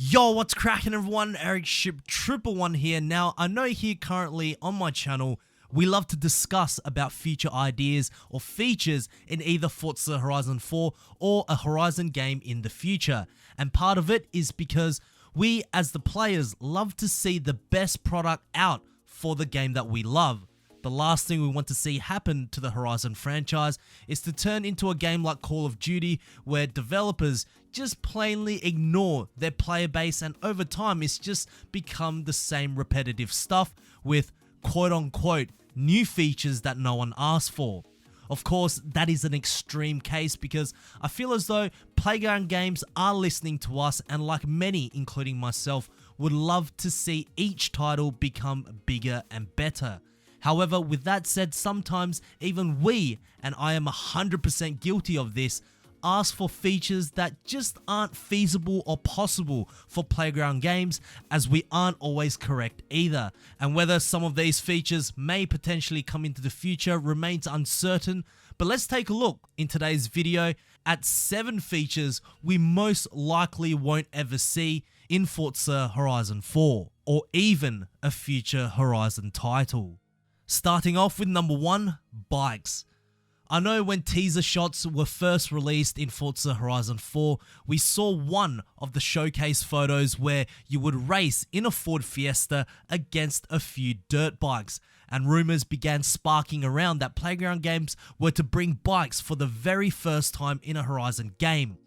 Yo, what's cracking everyone? Ericship 111 here. Now, I know here currently on my channel, we love to discuss about future ideas or features in either Forza Horizon 4 or a Horizon game in the future. And part of it is because we as the players love to see the best product out for the game that we love. The last thing we want to see happen to the Horizon franchise is to turn into a game like Call of Duty where developers just plainly ignore their player base, and over time it's just become the same repetitive stuff with quote unquote new features that no one asked for. Of course, that is an extreme case because I feel as though Playground Games are listening to us, and like many, including myself, would love to see each title become bigger and better. However, with that said, sometimes even we, and I am 100% guilty of this, ask for features that just aren't feasible or possible for Playground Games, as we aren't always correct either. And whether some of these features may potentially come into the future remains uncertain, but let's take a look in today's video at 7 features we most likely won't ever see in Forza Horizon 4, or even a future Horizon title. Starting off with number 1, bikes. I know when teaser shots were first released in Forza Horizon 4, we saw one of the showcase photos where you would race in a Ford Fiesta against a few dirt bikes, and rumors began sparking around that Playground Games were to bring bikes for the very first time in a Horizon game.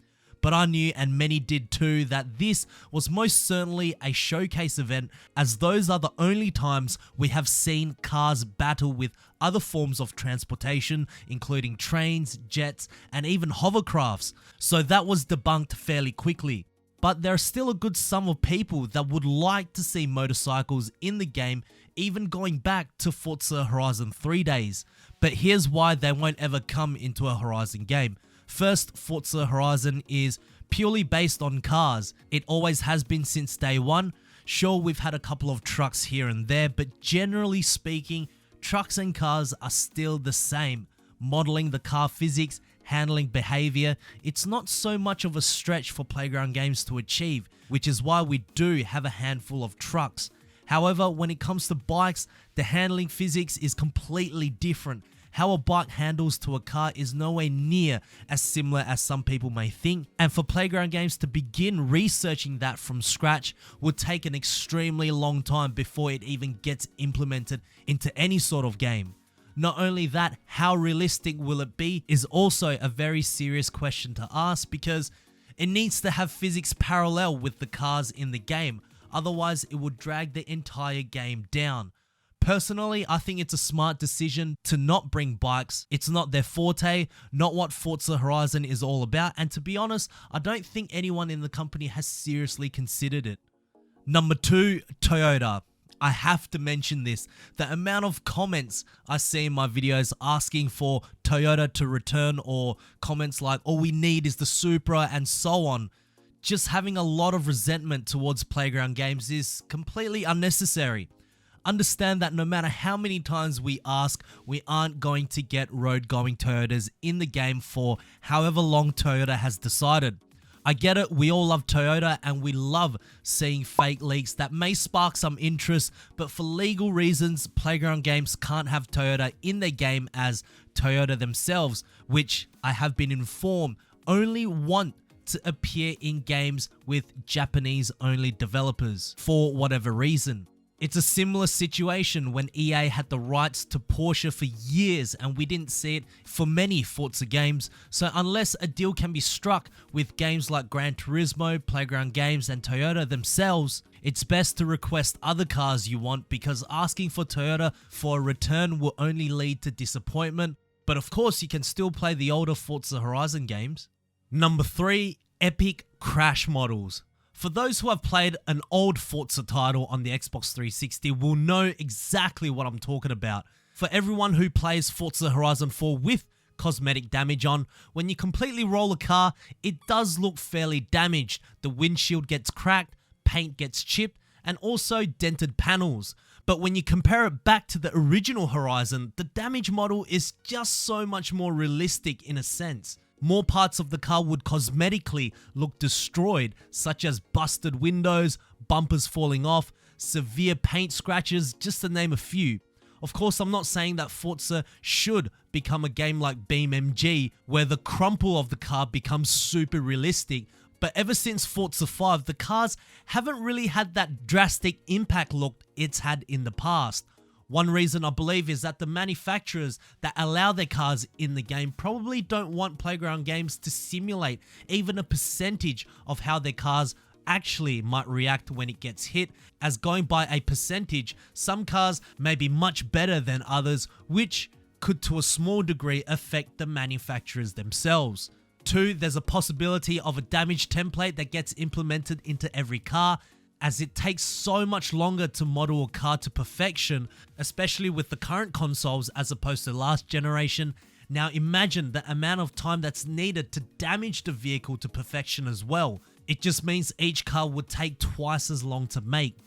But I knew, and many did too, that this was most certainly a showcase event, as those are the only times we have seen cars battle with other forms of transportation, including trains, jets, and even hovercrafts. So that was debunked fairly quickly. But there are still a good sum of people that would like to see motorcycles in the game, even going back to Forza Horizon 3 days. But here's why they won't ever come into a Horizon game. First, Forza Horizon is purely based on cars. It always has been since day one. Sure, we've had a couple of trucks here and there, but generally speaking, trucks and cars are still the same. Modeling the car physics, handling behavior, it's not so much of a stretch for Playground Games to achieve, which is why we do have a handful of trucks. However, when it comes to bikes, the handling physics is completely different. How a bike handles to a car is nowhere near as similar as some people may think, and for Playground Games to begin researching that from scratch would take an extremely long time before it even gets implemented into any sort of game. Not only that, how realistic will it be is also a very serious question to ask, because it needs to have physics parallel with the cars in the game, otherwise it would drag the entire game down. Personally, I think it's a smart decision to not bring bikes. It's not their forte, not what Forza Horizon is all about, and to be honest, I don't think anyone in the company has seriously considered it. Number 2, Toyota. I have to mention this. The amount of comments I see in my videos asking for Toyota to return, or comments like, all we need is the Supra, and so on. Just having a lot of resentment towards Playground Games is completely unnecessary. Understand that no matter how many times we ask, we aren't going to get road-going Toyotas in the game for however long Toyota has decided. I get it, we all love Toyota and we love seeing fake leaks that may spark some interest, but for legal reasons, Playground Games can't have Toyota in their game, as Toyota themselves, which I have been informed, only want to appear in games with Japanese-only developers for whatever reason. It's a similar situation when EA had the rights to Porsche for years and we didn't see it for many Forza games, so unless a deal can be struck with games like Gran Turismo, Playground Games and Toyota themselves, it's best to request other cars you want, because asking for Toyota for a return will only lead to disappointment. But of course you can still play the older Forza Horizon games. Number 3, epic crash models. For those who have played an old Forza title on the Xbox 360 will know exactly what I'm talking about. For everyone who plays Forza Horizon 4 with cosmetic damage on, when you completely roll a car, it does look fairly damaged. The windshield gets cracked, paint gets chipped, and also dented panels. But when you compare it back to the original Horizon, the damage model is just so much more realistic in a sense. more parts of the car would cosmetically look destroyed, such as busted windows, bumpers falling off, severe paint scratches, just to name a few. Of course, I'm not saying that Forza should become a game like BeamNG, where the crumple of the car becomes super realistic, but ever since Forza 5, the cars haven't really had that drastic impact look it's had in the past. One reason I believe is that the manufacturers that allow their cars in the game probably don't want playground games to simulate even a percentage of how their cars actually might react when it gets hit, as going by a percentage, some cars may be much better than others, which could to a small degree affect the manufacturers themselves. 2, there's a possibility of a damage template that gets implemented into every car, as it takes so much longer to model a car to perfection, especially with the current consoles as opposed to last generation. Now imagine the amount of time that's needed to damage the vehicle to perfection as well. It just means each car would take twice as long to make.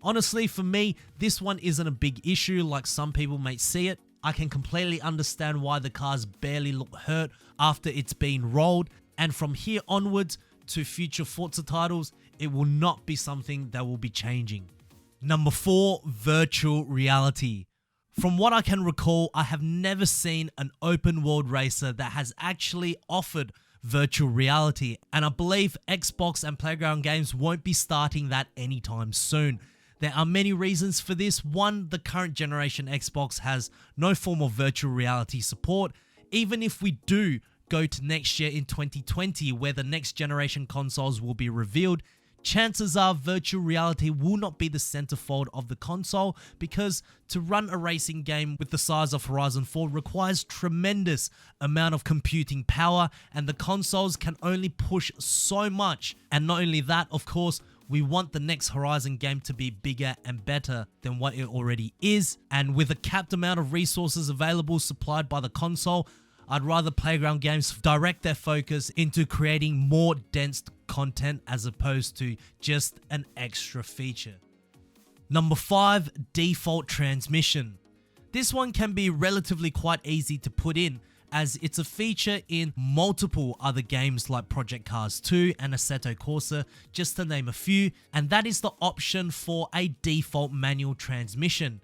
Honestly, for me, this one isn't a big issue like some people may see it. I can completely understand why the cars barely look hurt after it's been rolled, and from here onwards to future Forza titles, it will not be something that will be changing. Number 4, virtual reality. From what I can recall, I have never seen an open world racer that has actually offered virtual reality, and I believe Xbox and Playground Games won't be starting that anytime soon. There are many reasons for this. One, the current generation Xbox has no form of virtual reality support. Even if we do go to next year in 2020, where the next generation consoles will be revealed, chances are virtual reality will not be the centerfold of the console, because to run a racing game with the size of Horizon 4 requires tremendous amount of computing power, and the consoles can only push so much. And not only that, of course, we want the next Horizon game to be bigger and better than what it already is, and with a capped amount of resources available supplied by the console, I'd rather Playground Games direct their focus into creating more dense content as opposed to just an extra feature. Number 5, default transmission. This one can be relatively quite easy to put in, as it's a feature in multiple other games like Project Cars 2 and Assetto Corsa, just to name a few, and that is the option for a default manual transmission.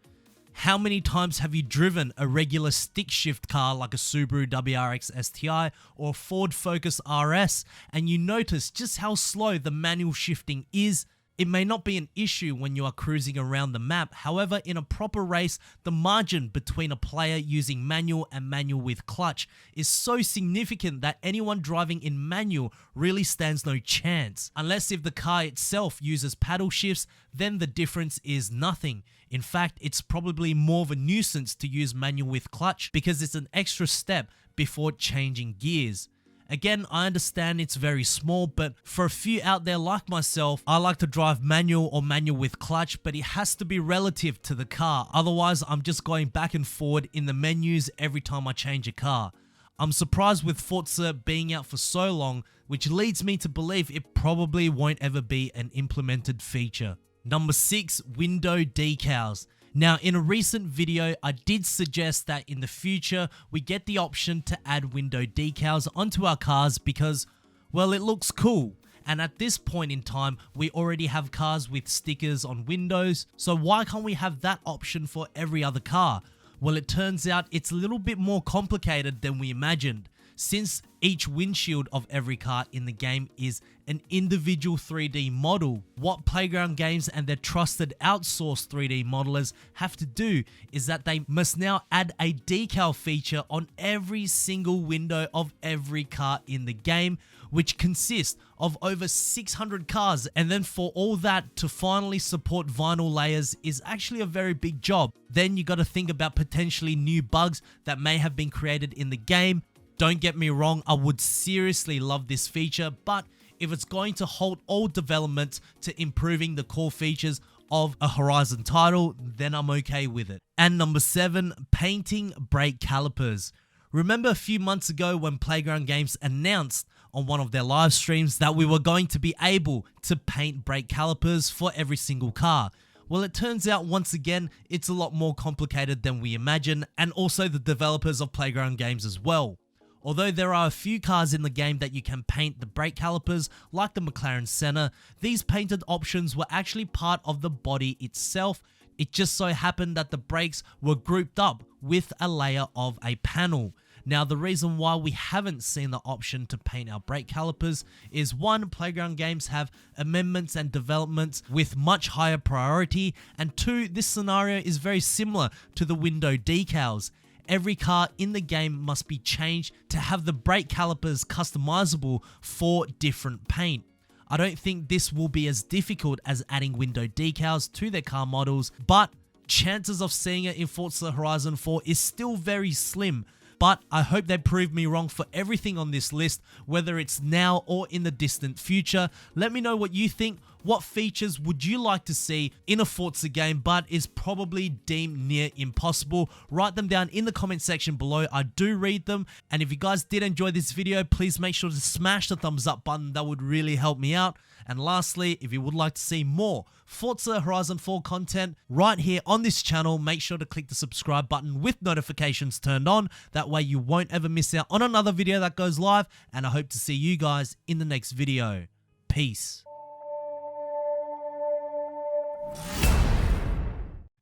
How many times have you driven a regular stick shift car like a Subaru WRX STI or Ford Focus RS, and you notice just how slow the manual shifting is? It may not be an issue when you are cruising around the map. However, in a proper race, the margin between a player using manual and manual with clutch is so significant that anyone driving in manual really stands no chance. Unless if the car itself uses paddle shifts, then the difference is nothing. In fact, it's probably more of a nuisance to use manual with clutch because it's an extra step before changing gears. Again, I understand it's very small, but for a few out there like myself, I like to drive manual or manual with clutch, but it has to be relative to the car. Otherwise, I'm just going back and forward in the menus every time I change a car. I'm surprised with Forza being out for so long, which leads me to believe it probably won't ever be an implemented feature. Number 6, window decals. Now, in a recent video, I did suggest that in the future, we get the option to add window decals onto our cars because, well, it looks cool. And at this point in time, we already have cars with stickers on windows, so why can't we have that option for every other car? Well, it turns out it's a little bit more complicated than we imagined. Since each windshield of every car in the game is an individual 3D model, what Playground Games and their trusted outsourced 3D modelers have to do is that they must now add a decal feature on every single window of every car in the game, which consists of over 600 cars, and then for all that to finally support vinyl layers is actually a very big job. Then you got to think about potentially new bugs that may have been created in the game. Don't get me wrong, I would seriously love this feature, but if it's going to halt all development to improving the core features of a Horizon title, then I'm okay with it. And number 7, painting brake calipers. Remember a few months ago when Playground Games announced on one of their live streams that we were going to be able to paint brake calipers for every single car? Well, it turns out once again, it's a lot more complicated than we imagined, and also the developers of Playground Games as well. Although there are a few cars in the game that you can paint the brake calipers, like the McLaren Senna, these painted options were actually part of the body itself. It just so happened that the brakes were grouped up with a layer of a panel. Now, the reason why we haven't seen the option to paint our brake calipers is one, Playground games have amendments and developments with much higher priority, and two, this scenario is very similar to the window decals. Every car in the game must be changed to have the brake calipers customizable for different paint. I don't think this will be as difficult as adding window decals to their car models, but chances of seeing it in Forza Horizon 4 is still very slim. But I hope they prove me wrong for everything on this list, whether it's now or in the distant future. Let me know what you think. What features would you like to see in a Forza game but is probably deemed near impossible? Write them down in the comment section below. I do read them. And if you guys did enjoy this video, please make sure to smash the thumbs up button. That would really help me out. And lastly, if you would like to see more Forza Horizon 4 content right here on this channel, make sure to click the subscribe button with notifications turned on. That way you won't ever miss out on another video that goes live. And I hope to see you guys in the next video. Peace.